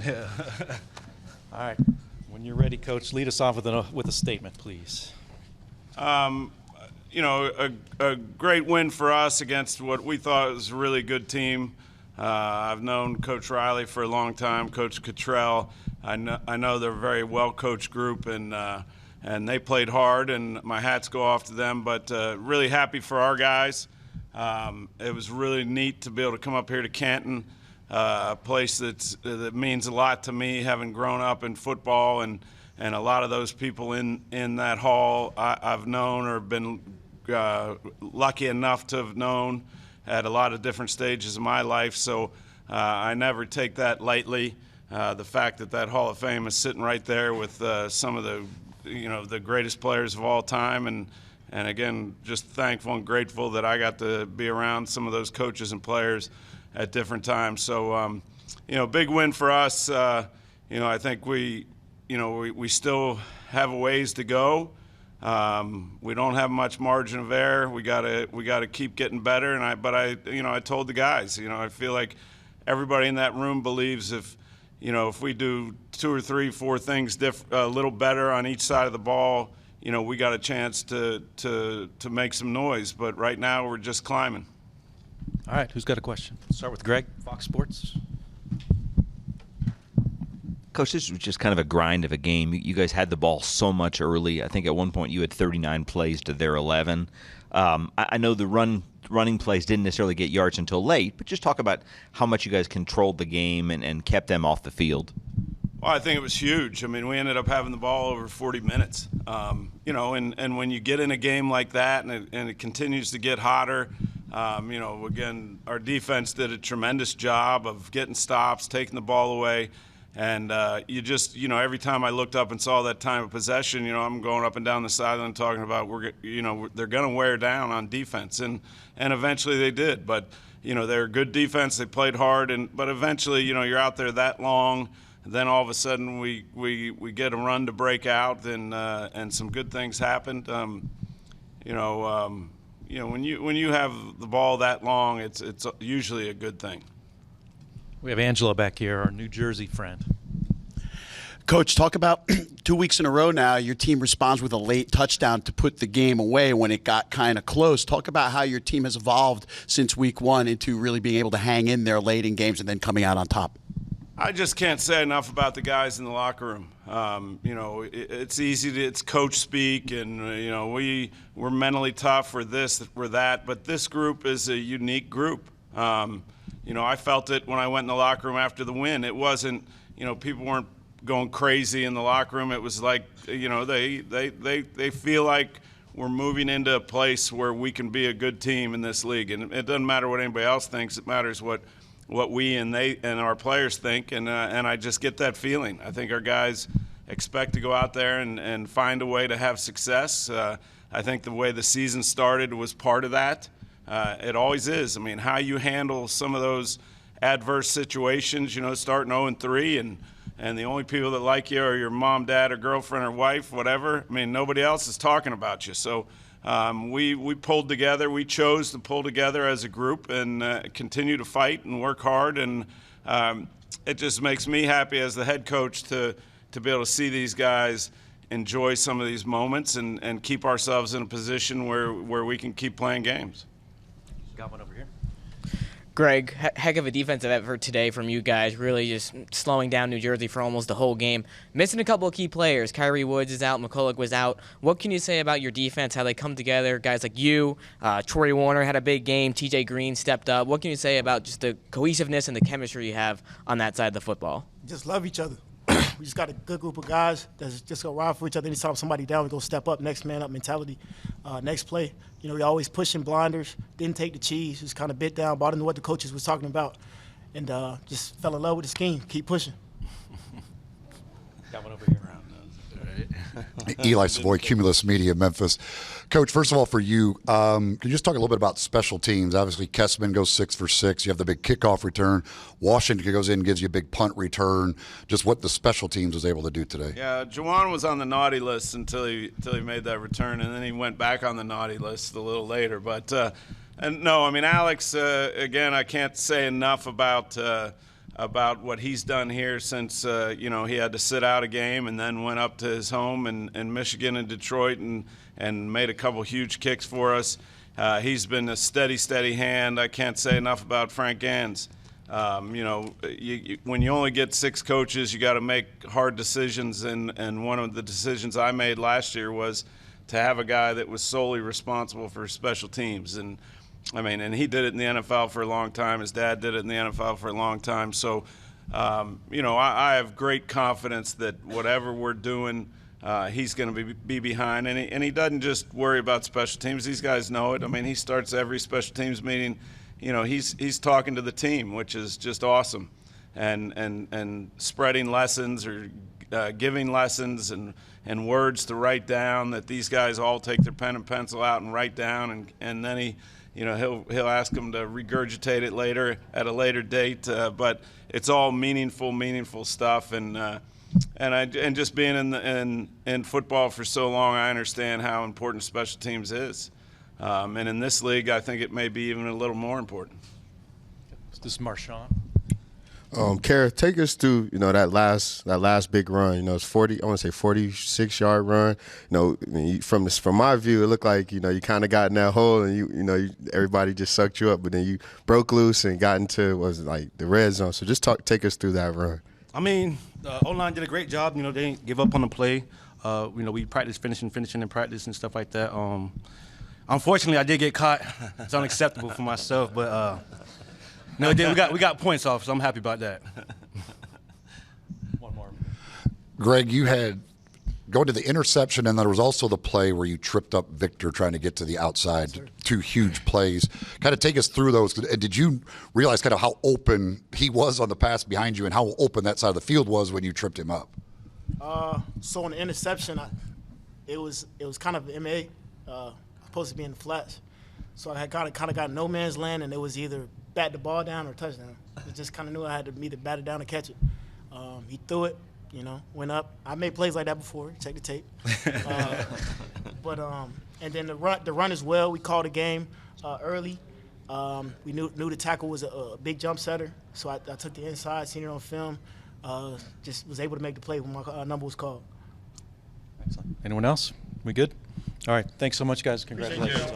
Yeah. All right. When you're ready, Coach, lead us off with a statement, please. A great win for us against what we thought was a really good team. I've known Coach Riley for a long time, Coach Cottrell. I know they're a very well-coached group, and they played hard, and my hats go off to them. But really happy for our guys. It was really neat to be able to come up here to Canton, a place that means a lot to me, having grown up in football, and a lot of those people in that hall I've known or been lucky enough to have known at a lot of different stages of my life. So I never take that lightly. The fact that Hall of Fame is sitting right there with some of the greatest players of all time, and again, just thankful and grateful that I got to be around some of those coaches and players at different times. So, big win for us. I think we still have a ways to go. We don't have much margin of error. We gotta keep getting better. I told the guys, I feel like everybody in that room believes if we do 2 or 3, 4 things a little better on each side of the ball, we got a chance to make some noise. But right now we're just climbing. All right, who's got a question? Start with Greg, Fox Sports. Coach, this was just kind of a grind of a game. You guys had the ball so much early. I think at one point you had 39 plays to their 11. I know the running plays didn't necessarily get yards until late, but just talk about how much you guys controlled the game and kept them off the field. Well, I think it was huge. I mean, we ended up having the ball over 40 minutes. And when you get in a game like that and it continues to get hotter, again, our defense did a tremendous job of getting stops, taking the ball away. And every time I looked up and saw that time of possession, I'm going up and down the sideline talking about they're going to wear down on defense, and eventually they did. But they're a good defense. They played hard, but eventually you're out there that long, and then all of a sudden we get a run to break out, and some good things happened. When you have the ball that long, it's usually a good thing. We have Angela back here, our New Jersey friend. Coach, talk about 2 weeks in a row now, your team responds with a late touchdown to put the game away when it got kind of close. Talk about how your team has evolved since week 1 into really being able to hang in there late in games and then coming out on top. I just can't say enough about the guys in the locker room. It's easy it's coach speak, and we're mentally tough, we're this, we're that, but this group is a unique group. I felt it when I went in the locker room after the win. It wasn't, people weren't going crazy in the locker room. It was like, they feel like we're moving into a place where we can be a good team in this league. And it doesn't matter what anybody else thinks. It matters what we and our players think. And I just get that feeling. I think our guys expect to go out there and find a way to have success. I think the way the season started was part of that. It always is. I mean, how you handle some of those adverse situations, starting 0-3, and the only people that like you are your mom, dad, or girlfriend or wife, whatever. I mean, nobody else is talking about you. So we pulled together. We chose to pull together as a group and continue to fight and work hard. And it just makes me happy as the head coach to be able to see these guys enjoy some of these moments and keep ourselves in a position where we can keep playing games. Got one over here. Greg, heck of a defensive effort today from you guys, really just slowing down New Jersey for almost the whole game. Missing a couple of key players. Kyrie Woods is out, McCulloch was out. What can you say about your defense, how they come together? Guys like you, Troy Warner had a big game, TJ Green stepped up. What can you say about just the cohesiveness and the chemistry you have on that side of the football? Just love each other. We just got a good group of guys that's just going to ride for each other. Anytime somebody down, we go step up, next man up mentality. Next play, we always pushing blinders, didn't take the cheese, just kind of bit down, bought into what the coaches was talking about, and just fell in love with the scheme. Keep pushing. Got one over here. Eli Savoy, Cumulus Media, Memphis. Coach, first of all, for you, can you just talk a little bit about special teams? Obviously, Kessman goes 6 for 6. You have the big kickoff return. Washington goes in and gives you a big punt return. Just what the special teams was able to do today. Yeah, Juwan was on the naughty list until he made that return, and then he went back on the naughty list a little later. But, Alex, again, I can't say enough about about what he's done here since he had to sit out a game and then went up to his home in Michigan and Detroit and made a couple huge kicks for us. He's been a steady hand. I can't say enough about Frank Gans. When you only get 6 coaches, you got to make hard decisions, and one of the decisions I made last year was to have a guy that was solely responsible for special teams. And he did it in the NFL for a long time. His dad did it in the NFL for a long time. So, I have great confidence that whatever we're doing, he's going to be behind. And he doesn't just worry about special teams. These guys know it. He starts every special teams meeting. He's talking to the team, which is just awesome, and spreading lessons or giving lessons and words to write down that these guys all take their pen and pencil out and write down, and then he'll ask them to regurgitate it later at a later date. But it's all meaningful stuff, and just being in football for so long, I understand how important special teams is. And in this league, I think it may be even a little more important. This is Marshawn. Kara, take us through, that last big run. It's 46-yard run. From my view, it looked like, you kind of got in that hole and everybody just sucked you up, but then you broke loose and got into the red zone. So just take us through that run. The O-line did a great job. They didn't give up on the play. We practiced finishing in practice and stuff like that. Unfortunately, I did get caught. It's unacceptable for myself, but we got points off, so I'm happy about that. One more. Greg, you had going to the interception, and there was also the play where you tripped up Victor trying to get to the outside. Yes, 2 huge plays. Kind of take us through those. Did you realize kind of how open he was on the pass behind you and how open that side of the field was when you tripped him up? So on the interception, it was kind of MA. Supposed to be in the flats. So I had kind of got no man's land, and it was either bat the ball down or touchdown. I just kind of knew I had to either bat it down or catch it. He threw it, went up. I made plays like that before. Check the tape. And then the run as well. We called the game early. We knew the tackle was a big jump setter, so I took the inside, seen it on film. Just was able to make the play when my number was called. Excellent. Anyone else? We good? All right. Thanks so much, guys. Congratulations.